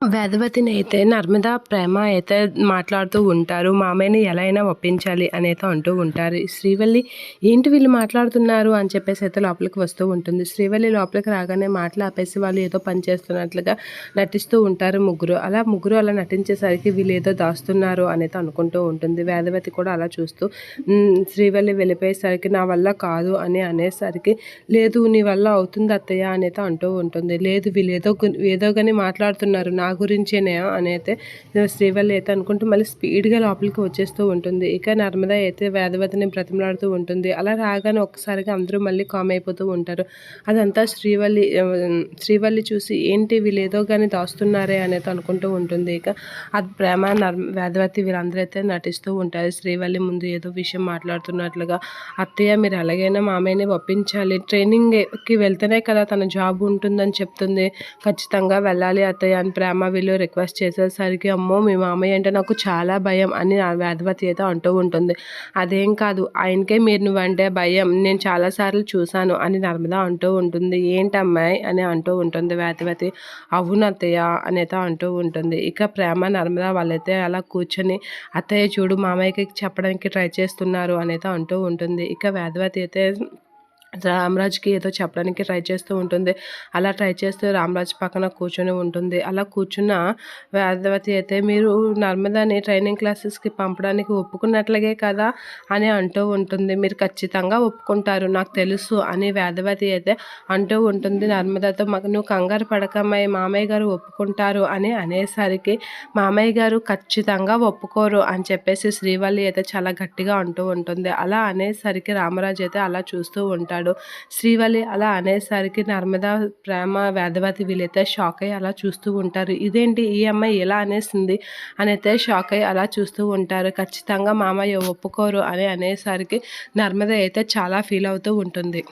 వేదవతిని అయితే నర్మదా, ప్రేమ అయితే మాట్లాడుతూ ఉంటారు. మామయ్యని ఎలా అయినా ఒప్పించాలి అనైతే అంటూ ఉంటారు. శ్రీవల్లి ఏంటి వీళ్ళు మాట్లాడుతున్నారు అని చెప్పేసి అయితే లోపలికి వస్తూ ఉంటుంది. శ్రీవల్లి లోపలికి రాగానే మాటలు ఆపేసి వాళ్ళు ఏదో పని చేస్తున్నట్లుగా నటిస్తూ ఉంటారు ముగ్గురు. ముగ్గురు అలా నటించేసరికి వీళ్ళు ఏదో దాస్తున్నారు అనైతే అనుకుంటూ ఉంటుంది. వేదవతి కూడా అలా చూస్తూ శ్రీవల్లి వెళ్ళిపోయేసరికి నా వల్ల కాదు అని అనేసరికి లేదు నీ వల్ల అవుతుంది అత్తయ్య అనైతే అంటూ ఉంటుంది. లేదు వీళ్ళు ఏదో కానీ మాట్లాడుతున్నారు నా గురించేనే అని అయితే శ్రీవల్లి అయితే అనుకుంటూ మళ్ళీ స్పీడ్గా లోపలికి వచ్చేస్తూ ఉంటుంది. ఇక నర్మద అయితే వేదవతిని బ్రతిమలాడుతూ ఉంటుంది. అలా రాగానే ఒక్కసారిగా అందరూ మళ్ళీ కామ్ అయిపోతూ ఉంటారు. అదంతా శ్రీవల్లి చూసి ఏంటి వీళ్ళు ఏదో కానీ దాస్తున్నారే అనేది అనుకుంటూ ఉంటుంది. ఇక అది ప్రేమ వేదవతి వీళ్ళందరూ అయితే నటిస్తూ ఉంటారు. శ్రీవల్లి ముందు ఏదో విషయం మాట్లాడుతున్నట్లుగా అత్తయ్య మీరు ఎలాగైనా మామయ్యని ఒప్పించాలి, ట్రైనింగ్కి వెళ్తేనే కదా తన జాబ్ ఉంటుందని చెప్తుంది, ఖచ్చితంగా వెళ్ళాలి అత్తయ్య అని ప్రేమ వీళ్ళు రిక్వెస్ట్ చేసేసరికి అమ్మో మీ మామయ్య అంటే నాకు చాలా భయం అని వేదవతి అయితే అంటూ ఉంటుంది. అదేం కాదు ఆయనకే మీరు నువ్వంటే భయం, నేను చాలాసార్లు చూశాను అని నర్మద అంటూ ఉంటుంది. ఏంటమ్మాయి అని అంటూ ఉంటుంది వేదవతి. అవును అత్తయ్య అనేది అంటూ ఉంటుంది. ఇక ప్రేమ నర్మద వాళ్ళైతే అలా కూర్చొని అత్తయ్య చూడు మామయ్యకి చెప్పడానికి ట్రై చేస్తున్నారు అనేది అంటూ ఉంటుంది. ఇక వేదవతి అయితే రామరాజ్కి ఏదో చెప్పడానికి ట్రై చేస్తూ ఉంటుంది. అలా ట్రై చేస్తూ రామరాజ్ పక్కన కూర్చొని ఉంటుంది. అలా కూర్చున్న వేదవతి అయితే మీరు నర్మదాని ట్రైనింగ్ క్లాసెస్కి పంపడానికి ఒప్పుకున్నట్లుగే కదా అని అంటూ ఉంటుంది. మీరు ఖచ్చితంగా ఒప్పుకుంటారు నాకు తెలుసు అని వేదవతి అయితే అంటూ ఉంటుంది నర్మదతో. నువ్వు కంగారు పడకమ్మాయి మామయ్య గారు ఒప్పుకుంటారు అని అనేసరికి మామయ్య గారు ఖచ్చితంగా ఒప్పుకోరు అని చెప్పేసి శ్రీవల్లి అయితే చాలా గట్టిగా అంటూ ఉంటుంది. అలా అనేసరికి రామరాజు అయితే అలా చూస్తూ ఉంటాడు. శ్రీవల్లి అలా అనేసరికి నర్మదా, ప్రేమ, వేదవతి వీళ్ళైతే షాక్ అయ్యి అలా చూస్తూ ఉంటారు. ఇదేంటి ఈ అమ్మాయి ఎలా అనేసింది అని అయితే షాక్ అయ్యి అలా చూస్తూ ఉంటారు. ఖచ్చితంగా మామయ్య ఒప్పుకోరు అని అనేసరికి నర్మద అయితే చాలా ఫీల్ అవుతూ ఉంటుంది.